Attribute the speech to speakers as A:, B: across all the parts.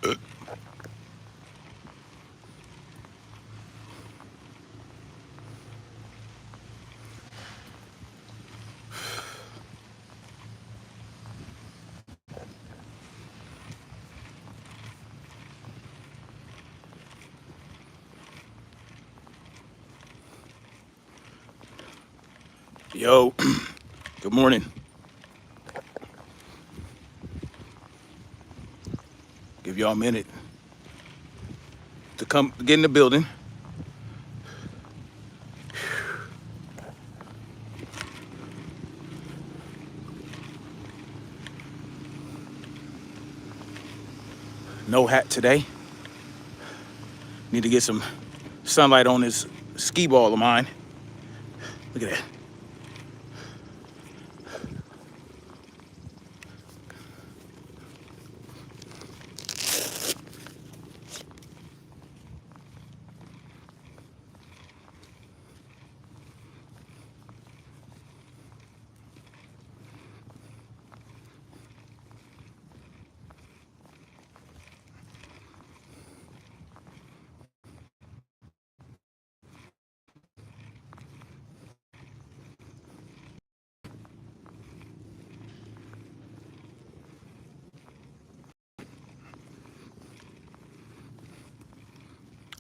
A: Yo, good morning. Give y'all a minute to come get in the building. No hat today. Need to get some sunlight on this ski ball of mine. Look at that.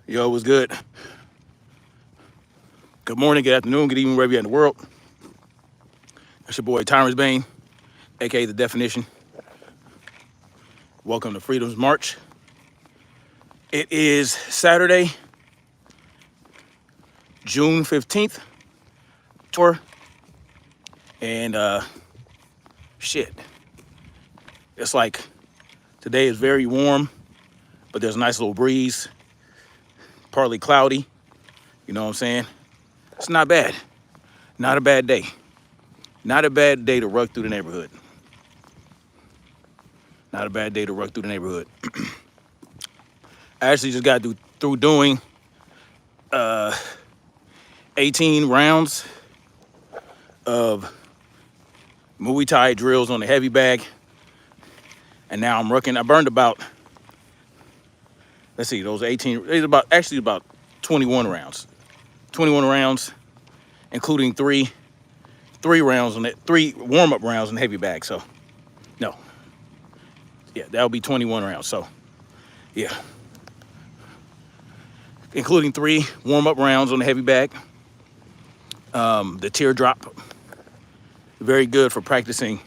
A: Yo, what's good? Good morning, good afternoon, good evening, wherever you're in the world. It's your boy, Tyrus Bane, aka The Definition. Welcome to Freedom's March. It is Saturday, June 15th, tour, and shit. It's like today is very warm, but there's a nice little breeze, partly cloudy. You know what I'm saying? It's not bad. Not a bad day. Not a bad day to ruck through the neighborhood. Not a bad day to ruck through the neighborhood. I actually just got through doing 18 rounds of Muay Thai drills on the heavy bag. And now I'm rucking. I burned about, let's see, those 18, it's about 21 rounds. 21 rounds, including three rounds on that, 3 warm-up rounds in the heavy bag. So, no. Yeah, that'll be 21 rounds. So, yeah. Including 3 warm-up rounds on the heavy bag. The teardrop, very good for practicing,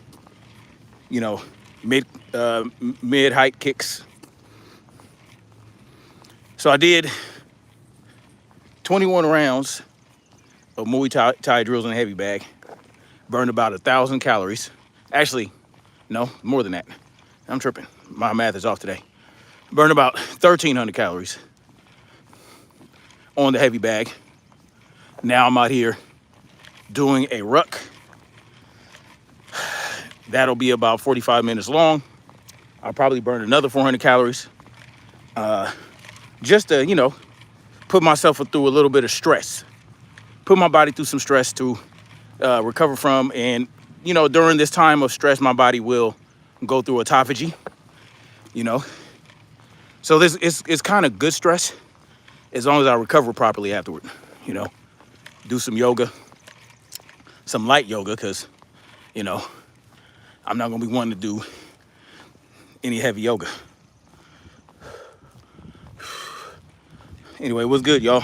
A: you know, mid-height kicks. So I did 21 rounds of Muay Thai drills in a heavy bag. Burned about 1,000 calories. Actually, no, more than that. I'm tripping. My math is off today. Burned about 1,300 calories on the heavy bag. Now I'm out here doing a ruck. That'll be about 45 minutes long. I'll probably burn another 400 calories. Just to, you know, put myself through a little bit of stress. Put my body through some stress to recover from. And, you know, during this time of stress, my body will go through autophagy, you know. So this is kind of good stress as long as I recover properly afterward, you know. Do some yoga, some light yoga, because, you know, I'm not going to be wanting to do any heavy yoga. Anyway, what's good, y'all?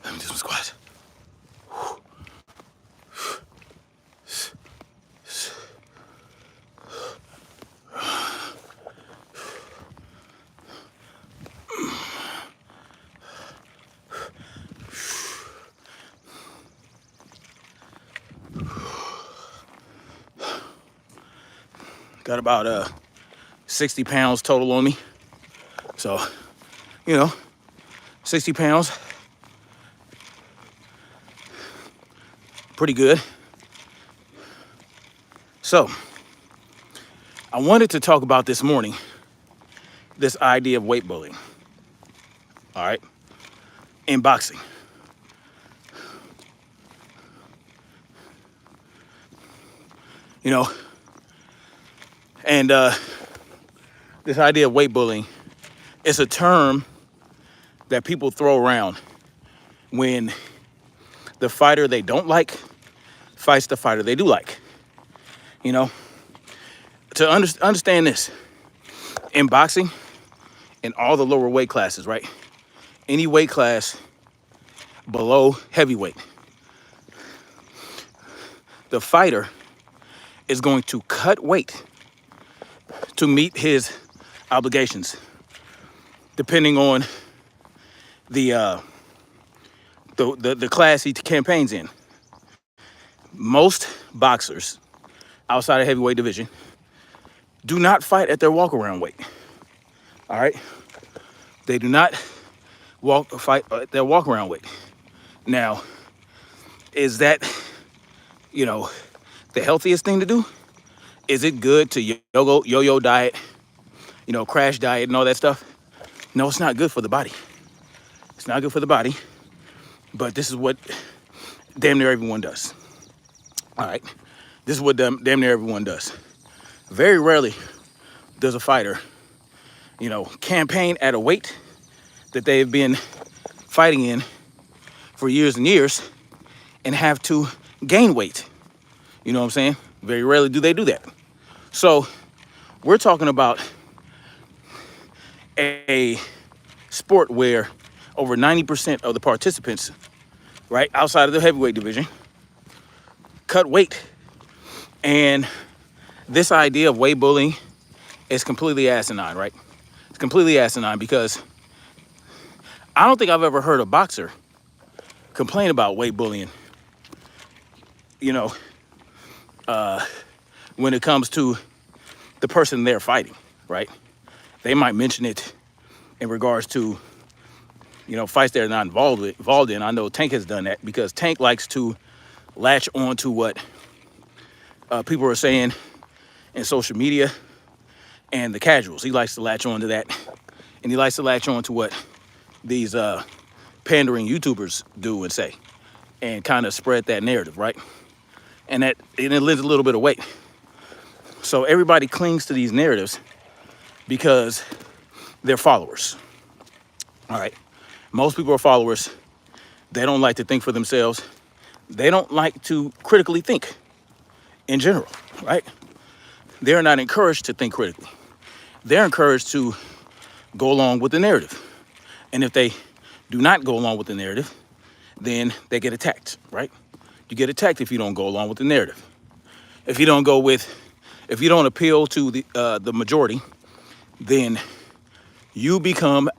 A: Let me do some squats. Got about 60 pounds total on me. So, you know, 60 pounds. Pretty good. So, I wanted to talk about this morning, this idea of weight bullying. All right? In boxing. You know, and this idea of weight bullying is a term that people throw around when the fighter they don't like fights the fighter they do like. You know, to understand this, in boxing, in all the lower weight classes, right? Any weight class below heavyweight, the fighter is going to cut weight to meet his obligations, depending on the class he campaigns in. Most boxers outside of heavyweight division do not fight at their walk-around weight. All right, they do not fight at their walk-around weight. Now, is that, you know, the healthiest thing to do? Is it good to yo-yo diet, you know, crash diet and all that stuff? No, it's not good for the body. It's not good for the body, but this is what damn near everyone does. All right, this is what damn near everyone does. Very rarely does a fighter, you know, campaign at a weight that they've been fighting in for years and years and have to gain weight. You know what I'm saying? Very rarely do they do that. So we're talking about a sport where over 90% of the participants, right, outside of the heavyweight division, cut weight. And this idea of weight bullying is completely asinine, right? It's completely asinine because I don't think I've ever heard a boxer complain about weight bullying, you know, when it comes to the person they're fighting, right? They might mention it in regards to, you know, fights they're not involved in. I know Tank has done that because Tank likes to latch on to what people are saying in social media and the casuals. He likes to latch on to that, and he likes to latch on to what these pandering YouTubers do and say, and kind of spread that narrative, right? And it lends a little bit of weight. So everybody clings to these narratives because they're followers. All right, most people are followers. They don't like to think for themselves. They don't like to critically think in general, right? They're not encouraged to think critically. They're encouraged to go along with the narrative. And if they do not go along with the narrative, then they get attacked, right? You get attacked if you don't go along with the narrative. If you don't appeal to the majority, then you become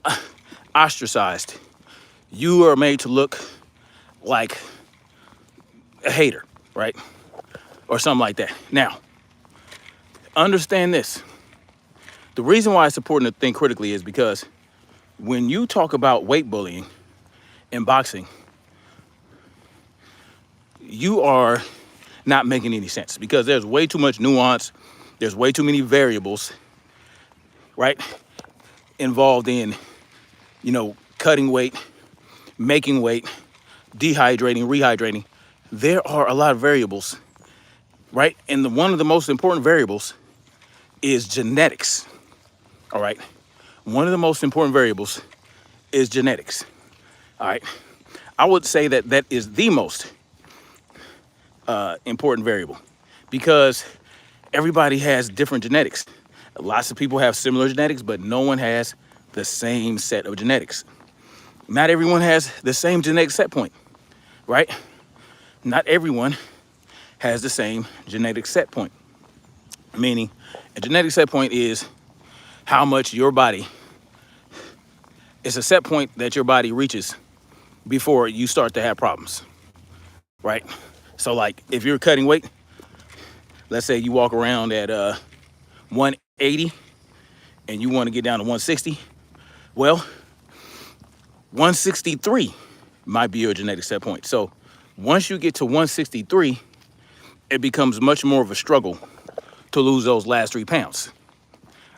A: ostracized. You are made to look like a hater, right? Or something like that. Now, understand this. The reason why it's important to think critically is because when you talk about weight bullying in boxing, you are not making any sense because there's way too much nuance. There's way too many variables, right? Involved in, you know, cutting weight, making weight, dehydrating, rehydrating. There are a lot of variables, right? And one of the most important variables is genetics, all right? One of the most important variables is genetics, all right? I would say that is the most important variable because everybody has different genetics. Lots of people have similar genetics, but no one has the same set of genetics. Not everyone has the same genetic set point, right? Not everyone has the same genetic set point. Meaning, a genetic set point is how much your body, it's a set point that your body reaches before you start to have problems, right? So like if you're cutting weight, let's say you walk around at 180 and you want to get down to 160, well, 163 might be your genetic set point. So once you get to 163, it becomes much more of a struggle to lose those last 3 pounds,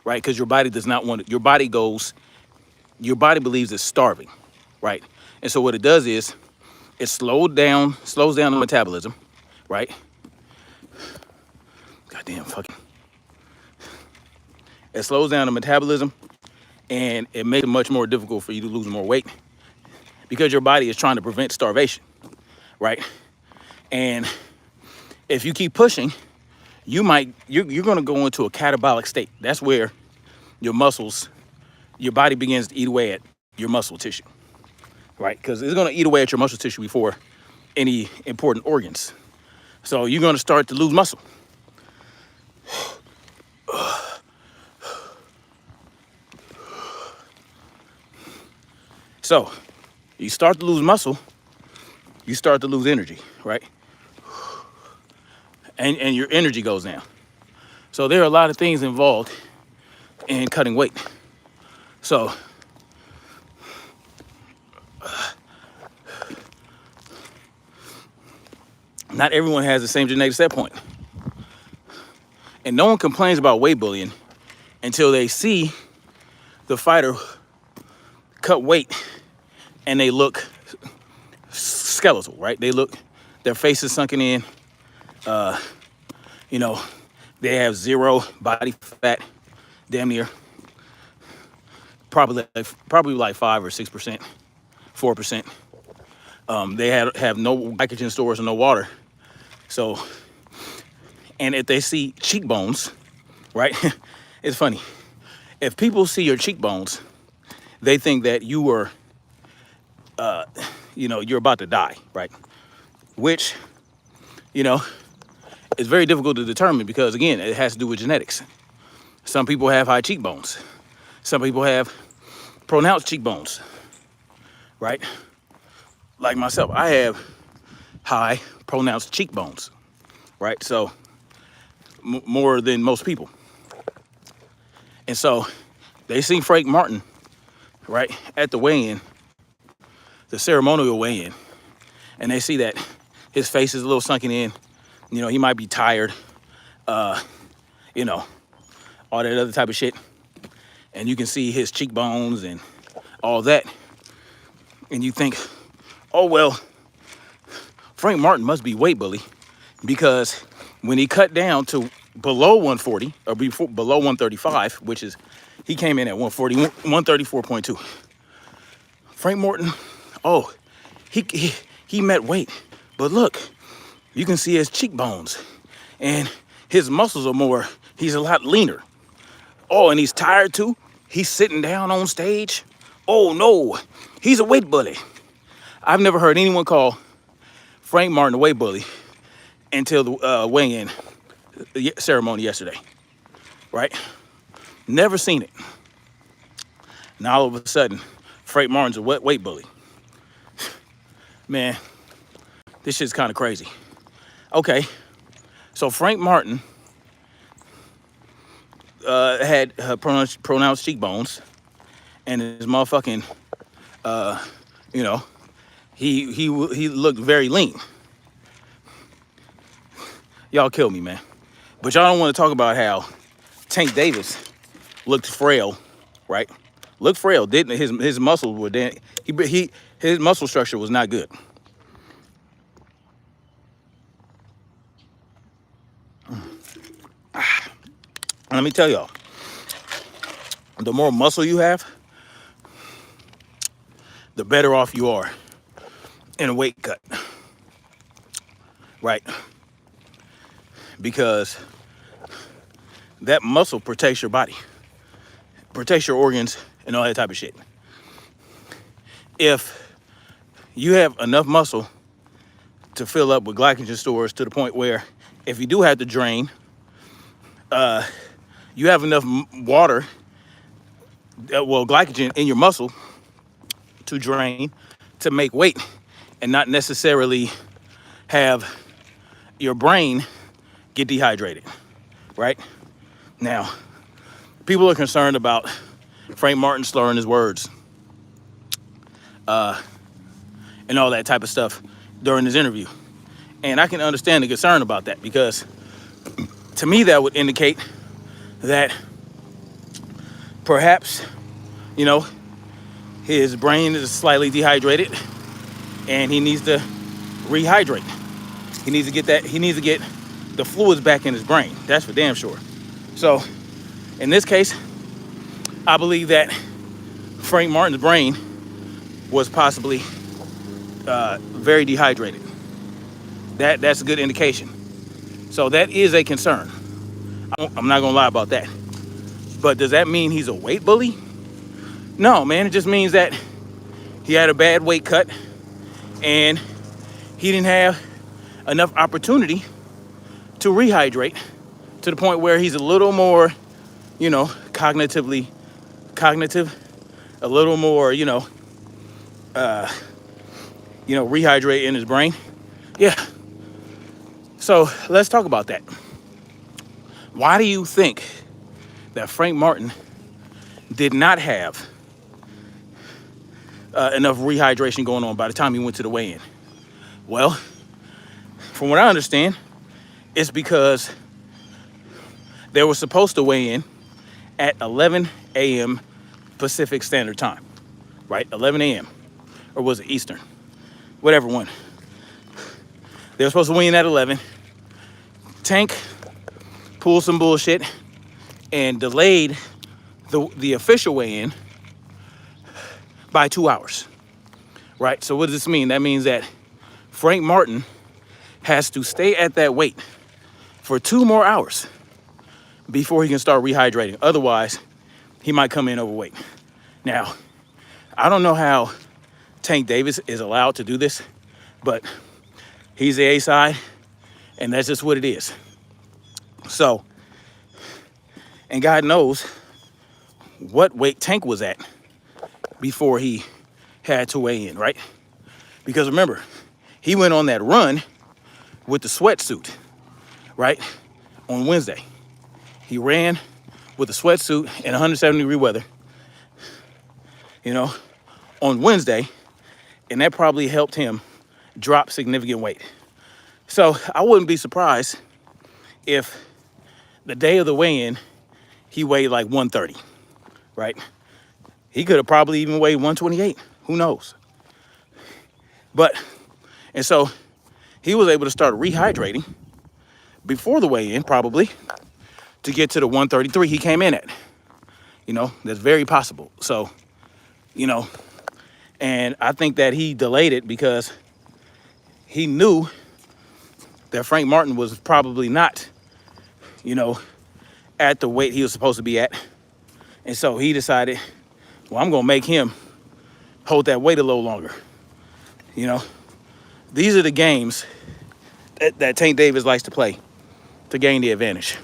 A: right? Because your body does not want it. Your body believes it's starving, right? And so what it does is it slows down the metabolism, right? Goddamn fucking. It slows down the metabolism, and it makes it much more difficult for you to lose more weight because your body is trying to prevent starvation, right? And if you keep pushing, you're going to go into a catabolic state. That's where your muscles, your body begins to eat away at your muscle tissue, right? Because it's going to eat away at your muscle tissue before any important organs. So you're going to start to lose muscle. So you start to lose muscle, you start to lose energy, right? And your energy goes down. So there are a lot of things involved in cutting weight. So not everyone has the same genetic set point. And no one complains about weight bullying until they see the fighter cut weight and they look skeletal, right? Their face is sunken in. You know, they have zero body fat, damn near. Probably like 5 or 6%, 4%. They have no glycogen stores and no water. So, and if they see cheekbones, right? It's funny. If people see your cheekbones, they think that you were, you're about to die, right? Which, is very difficult to determine because, again, it has to do with genetics. Some people have high cheekbones. Some people have pronounced cheekbones, right? Like myself, I have high pronounced cheekbones, right? So more than most people. And so they see Frank Martin, right, at the weigh-in, the ceremonial weigh-in, and they see that his face is a little sunken in. He might be tired, all that other type of shit. And you can see his cheekbones and all that. And you think, oh, well, Frank Martin must be weight bully because when he cut down to below 140 or below 135, which is, he came in at 140, 134.2. Frank Martin, he met weight. But look, you can see his cheekbones and his muscles are more, he's a lot leaner. Oh, and he's tired too. He's sitting down on stage. Oh no, he's a weight bully. I've never heard anyone call Frank Martin a weight bully until the weigh-in ceremony yesterday, right? Never seen it. Now all of a sudden, Frank Martin's a weight bully. Man, this shit's kind of crazy. Okay, so Frank Martin had pronounced cheekbones, and his motherfucking, he looked very lean. Y'all kill me, man. But y'all don't want to talk about how Tank Davis looked frail, right? Looked frail. Didn't his muscles were then his muscle structure was not good. Let me tell y'all, the more muscle you have, the better off you are in a weight cut, right? Because that muscle protects your body, protects your organs, and all that type of shit. If you have enough muscle to fill up with glycogen stores to the point where if you do have to drain, you have enough water, glycogen in your muscle to drain, to make weight, and not necessarily have your brain get dehydrated, right? Now, people are concerned about Frank Martin slurring his words and all that type of stuff during his interview. And I can understand the concern about that because to me that would indicate that perhaps, his brain is slightly dehydrated and he needs to rehydrate. He needs to get the fluids back in his brain. That's for damn sure. So In this case, I believe that Frank Martin's brain was possibly very dehydrated. That's a good indication. So that is a concern. I'm not gonna lie about that. But does that mean he's a weight bully? No, man. It just means that he had a bad weight cut and he didn't have enough opportunity to rehydrate to the point where he's a little more, cognitive, a little more, rehydrate in his brain. Yeah. So let's talk about that. Why do you think that Frank Martin did not have enough rehydration going on by the time he went to the weigh-in? Well, from what I understand, it's because they were supposed to weigh in at 11 a.m. Pacific Standard Time, right? 11 a.m. Or was it Eastern? Whatever one. They were supposed to weigh in at 11. Tank pulled some bullshit and delayed the official weigh-in by 2 hours, right? So what does this mean? That means that Frank Martin has to stay at that weight for 2 more hours before he can start rehydrating. Otherwise, he might come in overweight. Now, I don't know how Tank Davis is allowed to do this, but he's the A side, and that's just what it is. So, and God knows what weight Tank was at before he had to weigh in, right? Because remember, he went on that run with the sweatsuit, right? On Wednesday. He ran with a sweatsuit in 170-degree weather, on Wednesday, and that probably helped him drop significant weight. So I wouldn't be surprised if the day of the weigh-in, he weighed like 130, right? He could have probably even weighed 128. Who knows? And so he was able to start rehydrating before the weigh-in, probably, to get to the 133 he came in at. That's very possible. So, and I think that he delayed it because he knew that Frank Martin was probably not, at the weight he was supposed to be at. And so he decided, well, I'm going to make him hold that weight a little longer. These are the games that Tank Davis likes to play to gain the advantage.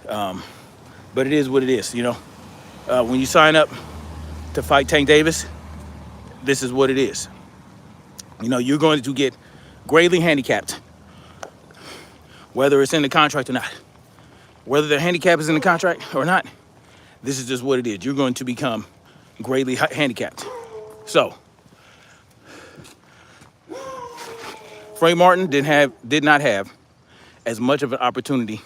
A: But it is what it is, when you sign up to fight Tank Davis, this is what it is. You're going to get greatly handicapped, whether it's in the contract or not. Whether the handicap is in the contract or not, this is just what it is. You're going to become greatly handicapped. So, Frank Martin did not have as much of an opportunity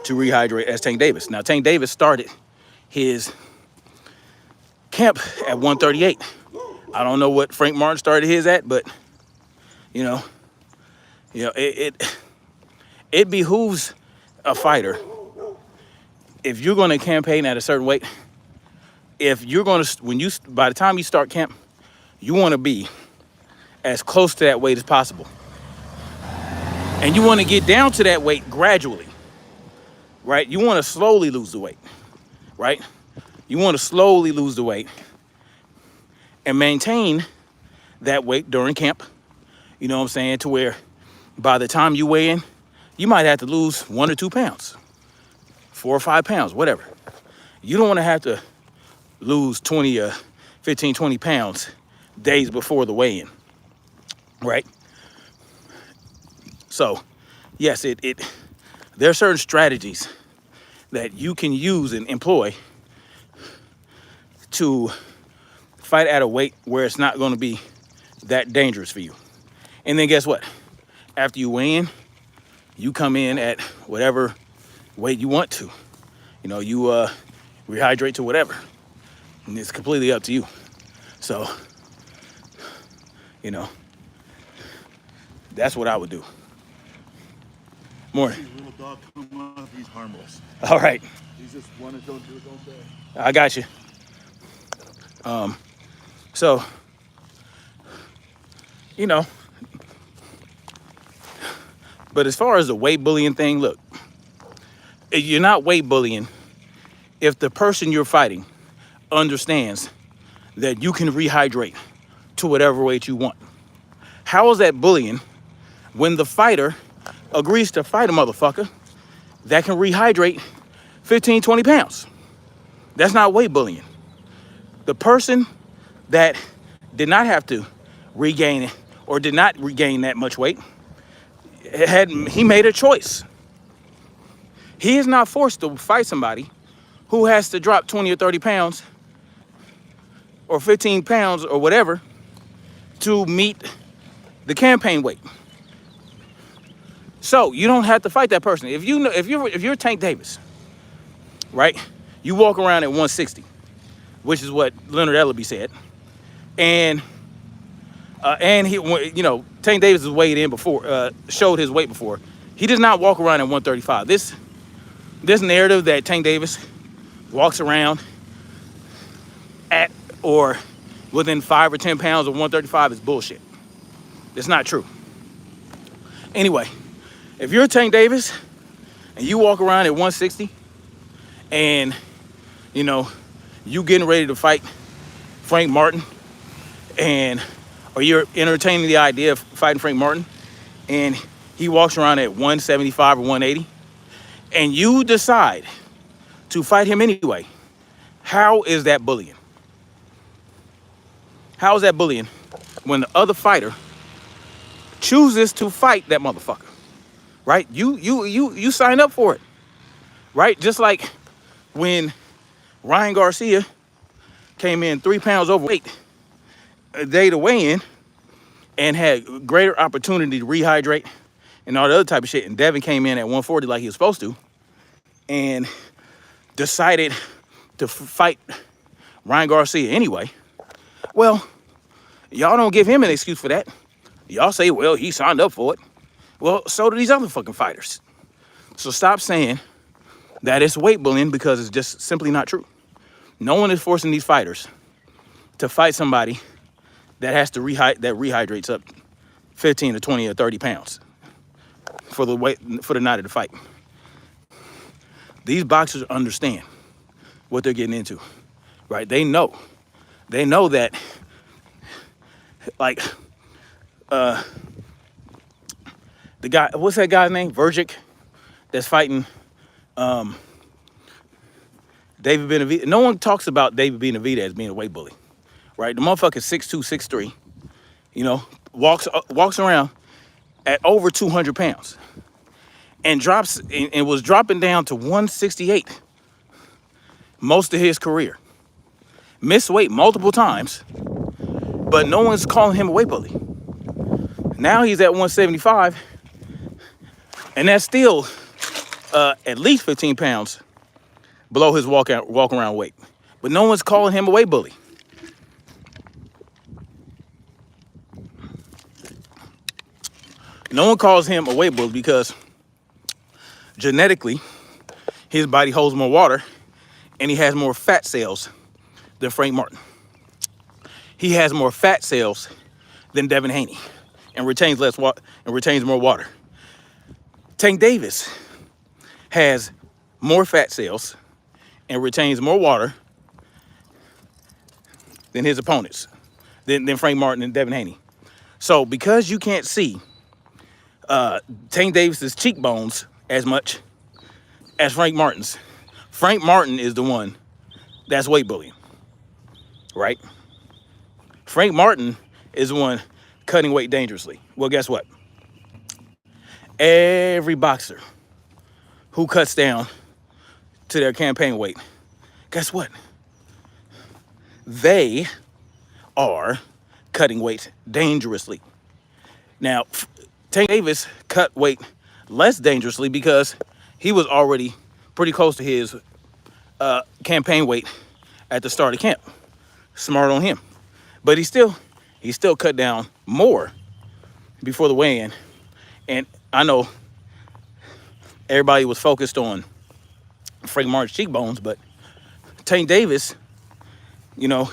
A: to rehydrate as Tank Davis. Now, Tank Davis started his camp at 138. I don't know what Frank Martin started his at, but it behooves a fighter, if you're going to campaign at a certain weight, if you're going to, by the time you start camp, you want to be as close to that weight as possible. And you want to get down to that weight gradually, right? You want to slowly lose the weight, right? You want to slowly lose the weight and maintain that weight during camp. You know what I'm saying? To where by the time you weigh in, you might have to lose 1 or 2 pounds, 4 or 5 pounds, whatever. You don't want to have to lose 15, 20 pounds days before the weigh-in, right? So, yes, there are certain strategies that you can use and employ to fight at a weight where it's not going to be that dangerous for you. And then guess what? After you weigh in, you come in at whatever weight you want to. You rehydrate to whatever. And it's completely up to you. So, that's what I would do. Morning.
B: See little dog come up, he's harmless.
A: All right.
B: He's just one that don't do his own thing.
A: I got you. So, you know, but as far as the weight bullying thing, look, you're not weight bullying if the person you're fighting understands that you can rehydrate to whatever weight you want. How is that bullying when the fighter agrees to fight a motherfucker that can rehydrate 15, 20 pounds? That's not weight bullying. The person that did not have to regain it or did not regain that much weight, he made a choice. He is not forced to fight somebody who has to drop 20 or 30 pounds or 15 pounds or whatever to meet the campaign weight. So you don't have to fight that person. If you're Tank Davis, right? You walk around at 160, which is what Leonard Ellaby said, and he, you know, Tank Davis was weighed in before, showed his weight before. He does not walk around at 135. This narrative that Tank Davis walks around at or within 5 or 10 pounds of 135 is bullshit. It's not true. Anyway, if you're Tank Davis and you walk around at 160 and, you know, you getting ready to fight Frank Martin or you're entertaining the idea of fighting Frank Martin and he walks around at 175 or 180 and you decide to fight him anyway, how is that bullying? How is that bullying when the other fighter chooses to fight that motherfucker, right? You sign up for it, right? Just like when Ryan Garcia came in 3 pounds overweight a day to weigh in and had greater opportunity to rehydrate and all the other type of shit. And Devin came in at 140 like he was supposed to and decided to fight Ryan Garcia anyway. Well, y'all don't give him an excuse for that. Y'all say, well, he signed up for it. Well, so do these other fucking fighters. So stop saying that it's weight bullying because it's just simply not true. No one is forcing these fighters to fight somebody that has to rehydrates up 15 to 20 or 30 pounds for the night of the fight. These boxers understand what they're getting into, right? They know that, like, the guy, what's that guy's name? Vergic, that's fighting David Benavidez. No one talks about David Benavidez as being a weight bully, right? The motherfucker's 6'2", 6'3", you know, walks around at over 200 pounds and was dropping down to 168 most of his career. Missed weight multiple times, but no one's calling him a weight bully. Now he's at 175, and that's still at least 15 pounds below his walk around weight. But no one's calling him a weight bully. No one calls him a weight bully because genetically his body holds more water and he has more fat cells than Frank Martin. He has more fat cells than Devin Haney and retains less water and retains more water. Tank Davis has more fat cells and retains more water than his opponents, than Frank Martin and Devin Haney. So because you can't see Tank Davis's cheekbones as much as Frank Martin's, Frank Martin is the one that's weight bullying, right? Frank Martin is the one cutting weight dangerously. Well, guess what? Every boxer who cuts down to their campaign weight, guess what? They are cutting weight dangerously. Now, Tank Davis cut weight less dangerously because he was already pretty close to his campaign weight at the start of camp. Smart on him. But he still cut down more before the weigh-in. And I know everybody was focused on Frank Martin's cheekbones, but Tank Davis, you know,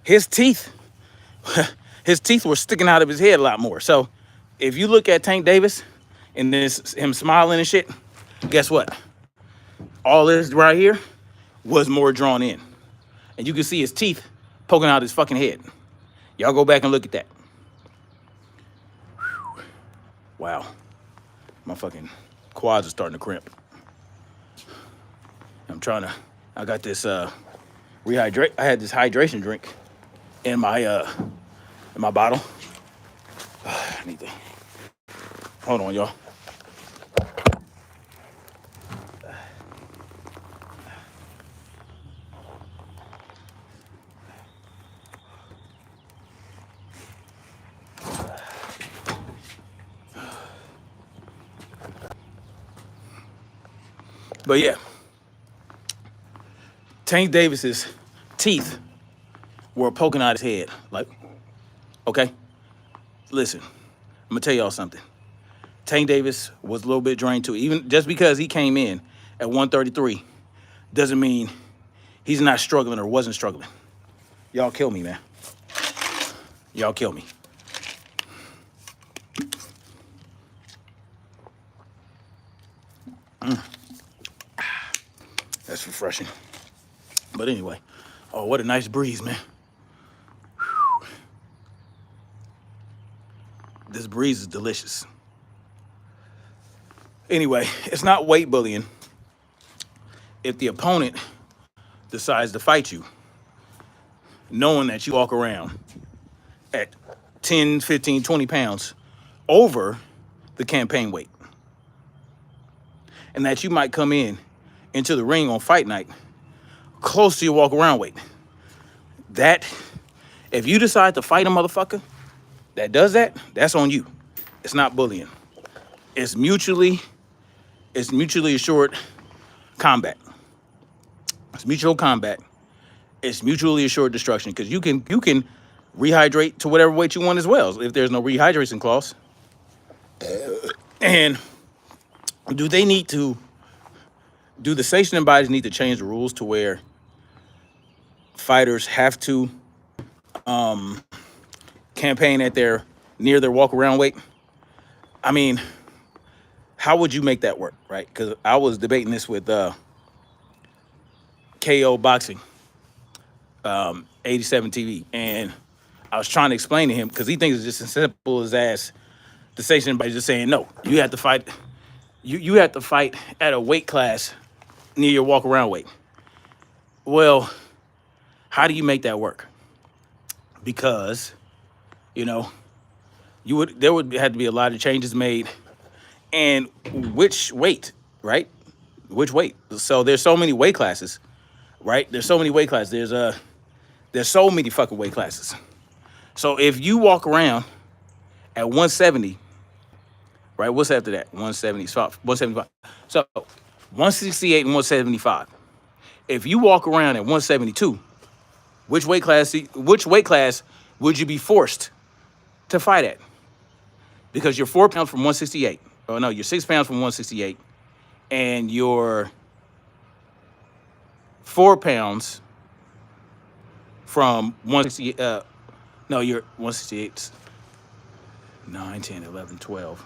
A: his teeth, his teeth were sticking out of his head a lot more. So if you look at Tank Davis and this him smiling and shit, guess what? All this right here was more drawn in. And you can see his teeth poking out his fucking head. Y'all go back and look at that. Whew. Wow. My fucking quads are starting to crimp. I got this rehydrate. I had this hydration drink in my bottle. I need to, hold on, y'all. But yeah, Tank Davis's teeth were poking out his head. Like, okay, listen, I'm gonna tell y'all something. Tank Davis was a little bit drained too. Even just because he came in at 133 doesn't mean he's not struggling or wasn't struggling. Y'all kill me, man. Y'all kill me. That's refreshing. But anyway, oh, what a nice breeze, man. Whew. This breeze is delicious. Anyway, it's not weight bullying if the opponent decides to fight you, knowing that you walk around at 10, 15, 20 pounds over the campaign weight. And that you might come into the ring on fight night close to your walk around weight. That, if you decide to fight a motherfucker that does that, that's on you. It's not bullying. It's mutually assured combat. It's mutual combat. It's mutually assured destruction, because you can rehydrate to whatever weight you want as well if there's no rehydration clause. And do the sanctioning bodies need to change the rules to where fighters have to campaign at near their walk around weight? I mean, how would you make that work, right? Because I was debating this with KO Boxing, 87 TV, and I was trying to explain to him, because he thinks it's just as simple as the sanctioning body just saying, no, you have to fight. You have to fight at a weight class near your walk around weight. Well, how do you make that work? Because, there would have to be a lot of changes made. And which weight, right? Which weight? So there's so many weight classes, right? There's so many weight classes. There's so many fucking weight classes. So if you walk around at 170, right? What's after that? 175. So 168 and 175. If you walk around at 172, which weight class would you be forced to fight at? Because you're 4 pounds from 168. Oh no, you're 6 pounds from 168, and you're 4 pounds from 168. No, you're 168. 9, 10, 11, 12.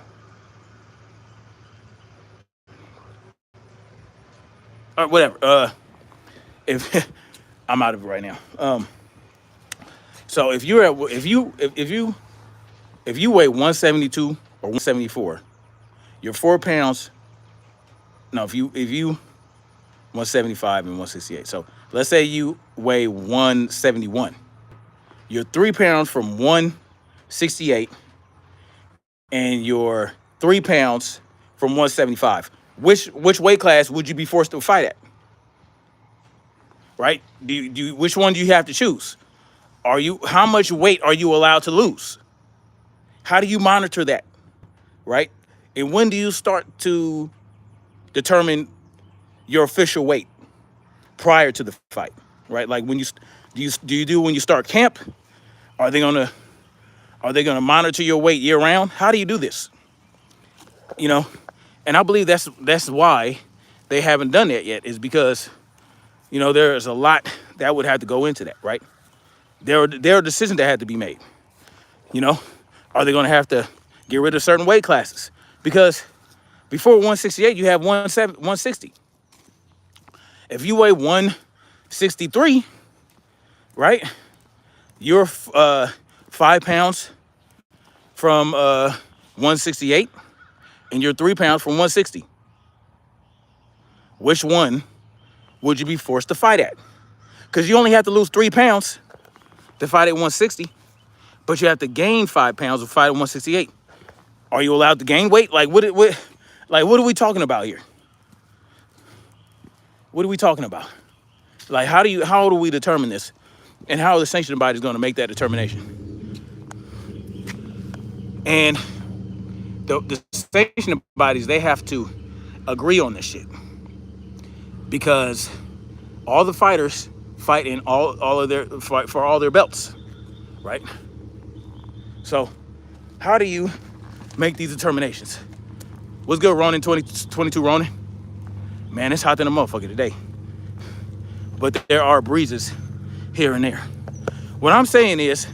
A: All right, whatever. If I'm out of it right now. So if you weigh 172 or 174, you're 4 pounds. No, if you 175 and 168. So let's say you weigh 171. You're 3 pounds from 168, and you're 3 pounds from 175. Which weight class would you be forced to fight at? Right? Which one do you have to choose? How much weight are you allowed to lose? How do you monitor that? Right? And when do you start to determine your official weight prior to the fight? Right? Like when when you start camp? Are they gonna monitor your weight year round? How do you do this? And I believe that's why they haven't done that yet, is because, there's a lot that would have to go into that, right? There are decisions that had to be made. You know, are they going to have to get rid of certain weight classes? Because before 168, you have 160. If you weigh 163, right, you're 5 pounds from 168, and you're 3 pounds from 160. Which one would you be forced to fight at? Because you only have to lose 3 pounds to fight at 160, but you have to gain 5 pounds to fight at 168. Are you allowed to gain weight? Like what are we talking about here? What are we talking about? Like how do we determine this? And how are the sanctioning bodies going to make that determination? And the sanctioning bodies, they have to agree on this shit. Because all the fighters fight in all of their fight for all their belts, right? So how do you make these determinations? What's good, Ronin? 2022 Ronin? Man, it's hot than a motherfucker today. But there are breezes here and there. What I'm saying is,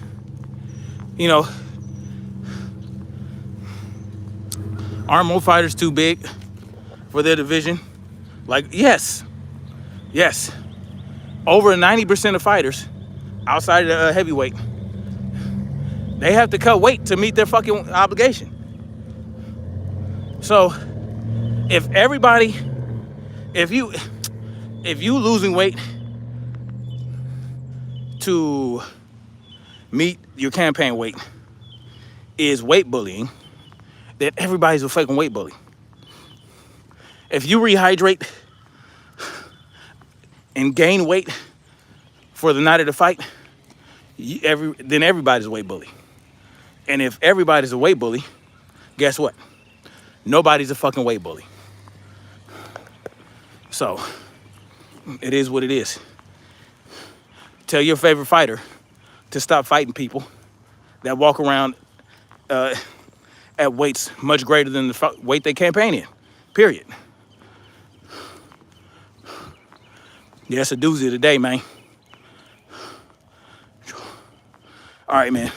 A: aren't more fighters too big for their division? Like, yes. Over 90% of fighters outside of the heavyweight, they have to cut weight to meet their fucking obligation. So if you losing weight to meet your campaign weight is weight bullying, then everybody's a fucking weight bully. If you rehydrate and gain weight for the night of the fight, then everybody's a weight bully. And if everybody's a weight bully, guess what? Nobody's a fucking weight bully. So, it is what it is. Tell your favorite fighter to stop fighting people that walk around at weights much greater than the weight they campaign in, period. Yeah, it's a doozy today, man. All right, man.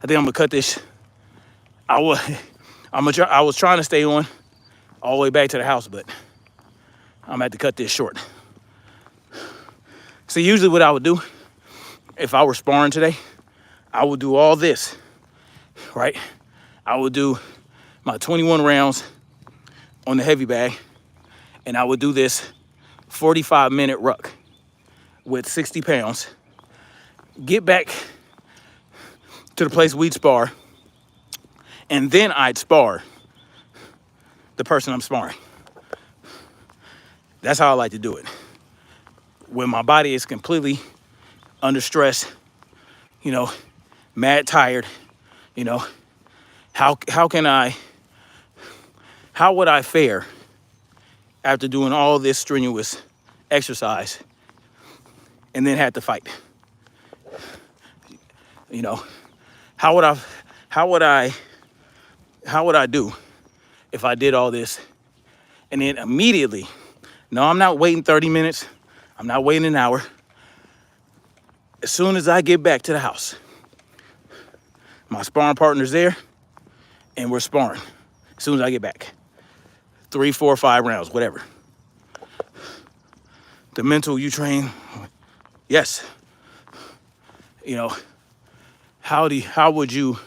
A: I think I'm gonna cut this. I was trying to stay on all the way back to the house, but I'm gonna have to cut this short. So usually what I would do if I were sparring today, I would do all this, right? I would do my 21 rounds on the heavy bag, and I would do this 45-minute ruck with 60 pounds. Get back to the place we'd spar, and then I'd spar the person I'm sparring. That's how I like to do it. When my body is completely under stress, mad tired, how would I fare after doing all this strenuous exercise and then had to fight? How would I do if I did all this and then immediately, no, I'm not waiting 30 minutes. I'm not waiting an hour. As soon as I get back to the house, my sparring partner's there and we're sparring. As soon as I get back, 3, 4, 5 rounds, whatever. The mental you train, yes. How would you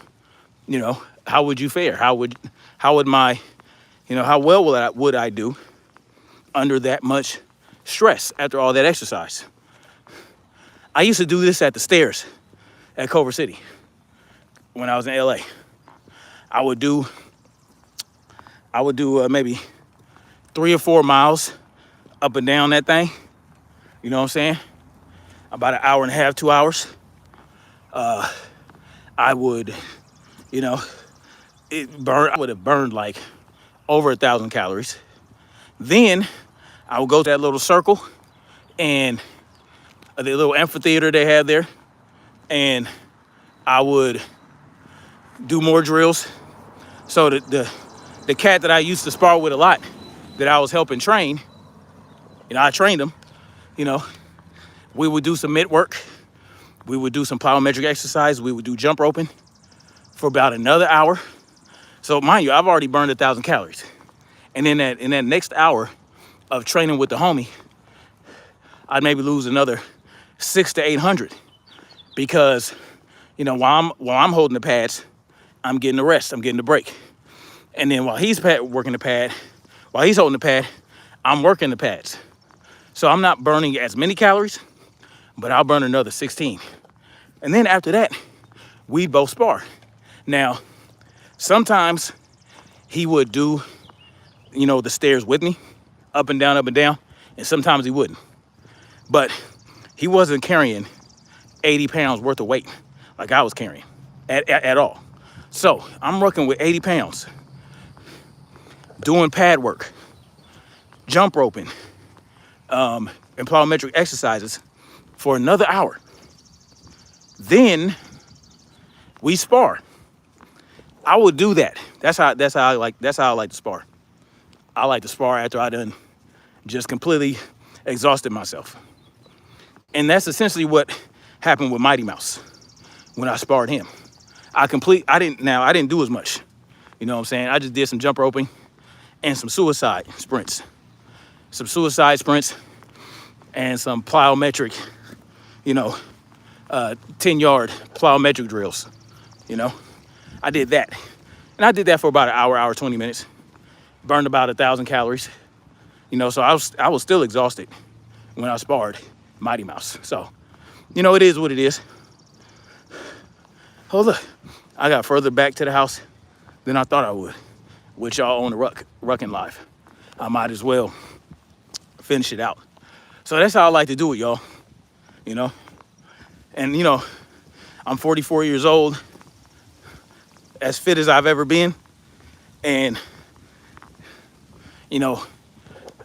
A: fare? How would I do under that much stress after all that exercise? I used to do this at the stairs at Culver City when I was in LA. I would do maybe 3 or 4 miles up and down that thing. You know what I'm saying? About an hour and a half, 2 hours. I would, I would have burned like over 1,000 calories. Then I would go to that little circle and the little amphitheater they had there, and I would do more drills so that the cat that I used to spar with a lot, that I was helping train, I trained him, you know, we would do some mid work. We would do some plyometric exercise. We would do jump roping for about another hour. So mind you, I've already burned 1,000 calories. And in that next hour of training with the homie, I'd maybe lose another 600 to 800 because, while I'm holding the pads, I'm getting the rest, I'm getting the break. And then while he's working the pad, while he's holding the pad, I'm working the pads. So I'm not burning as many calories, but I'll burn another 16. And then after that, we both spar. Now, sometimes he would do, the stairs with me, up and down, and sometimes he wouldn't. But he wasn't carrying 80 pounds worth of weight like I was carrying at all. So I'm working with 80 pounds, doing pad work, jump roping, and plyometric exercises for another hour. Then we spar. I would do that. That's how I like to spar. I like to spar after I done just completely exhausted myself. And that's essentially what happened with Mighty Mouse when I sparred him. I didn't do as much. You know what I'm saying? I just did some jump roping and some suicide sprints. Some suicide sprints and some plyometric, 10-yard plyometric drills. I did that. And I did that for about an hour, 20 minutes. Burned about 1,000 calories. So I was still exhausted when I sparred Mighty Mouse. So, it is what it is. Oh, look, I got further back to the house than I thought I would, with y'all on the Rucking Live. I might as well finish it out. So that's how I like to do it, y'all. And, I'm 44 years old, as fit as I've ever been. And,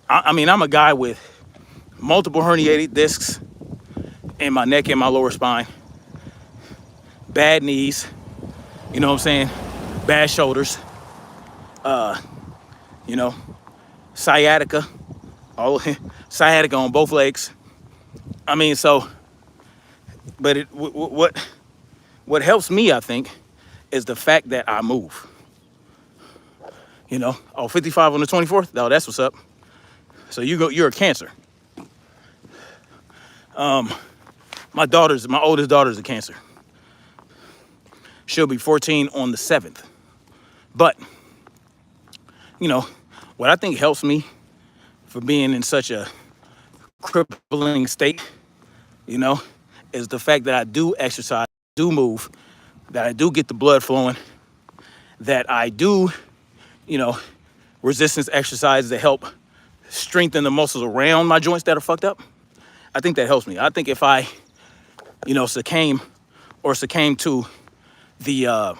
A: I'm a guy with multiple herniated discs in my neck and my lower spine, bad knees, bad shoulders, sciatica, sciatica on both legs. But what helps me, I think, is the fact that I move. 55 on the 24th, no, that's what's up. So you're a Cancer. My oldest daughter's a Cancer. She'll be 14 on the 7th. But, what I think helps me for being in such a crippling state, is the fact that I do exercise, do move, that I do get the blood flowing, that I do, resistance exercises that help strengthen the muscles around my joints that are fucked up. I think that helps me. I think if I, succumb to the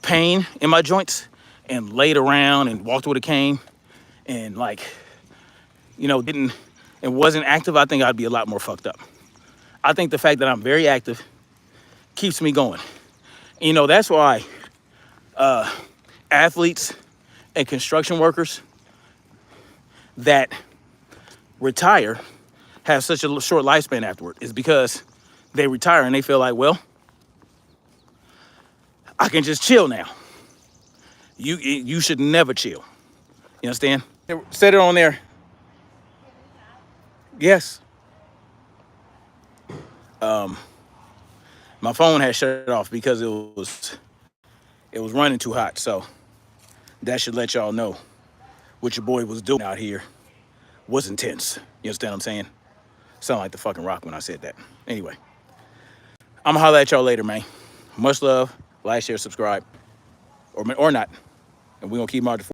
A: pain in my joints and laid around and walked with a cane and wasn't active, I think I'd be a lot more fucked up. I think the fact that I'm very active keeps me going. That's why athletes and construction workers that retire have such a short lifespan afterward, is because they retire and they feel like, well, I can just chill now. You should never chill. You understand? Set it on there. Yes. My phone had shut off because it was running too hot. So that should let y'all know what your boy was doing out here was intense. You understand what I'm saying? Sound like the fucking Rock when I said that. Anyway, I'm gonna holler at y'all later, man. Much love. Like, share, subscribe, or not. And we're gonna keep marching.